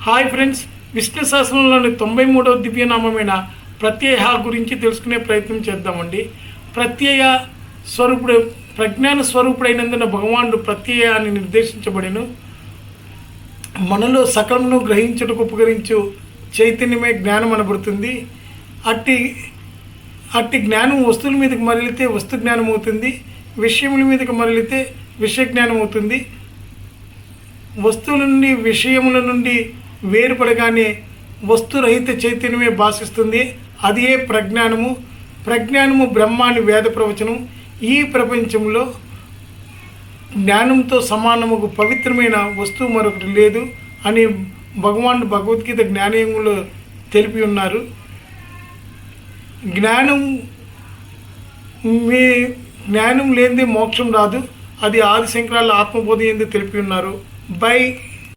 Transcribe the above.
Hi friends, Vishnu సహస్రంలోని 93వ దివ్యనామమైన ప్రత్యయ గురించి తెలుసుకునే ప్రయత్నం చేద్దామండి. ప్రత్యయ స్వరూపుడు, ప్రజ్ఞాన స్వరూపుడైనందున భగవానుడు ప్రత్యయ అని నిర్దేశించబడిను. మనలో సకలమును గ్రహించుటకు ఉపకరించు చైతన్యమే జ్ఞానం అనబడుతుంది. అట్టి జ్ఞానం వస్తువుల మీదకి మరలితే వస్తు జ్ఞానం అవుతుంది, విషయముల మీదకి మరలితే విషయ జ్ఞానం అవుతుంది. వస్తువుల నుండి విషయముల నుండి వేరుపడగానే వస్తురహిత చైతన్యమే భాషిస్తుంది. అదే ప్రజ్ఞానము. ప్రజ్ఞానము బ్రహ్మాని వేద ప్రవచనం. ఈ ప్రపంచంలో జ్ఞానంతో సమానముకు పవిత్రమైన వస్తువు మరొకటి లేదు అని భగవానుడు భగవద్గీత జ్ఞానయంలో తెలిపి ఉన్నారు. జ్ఞానం లేనిదే మోక్షం రాదు. అది ఆదిశంకరాల ఆత్మబోధ ఎందు తెలిపి ఉన్నారు. బై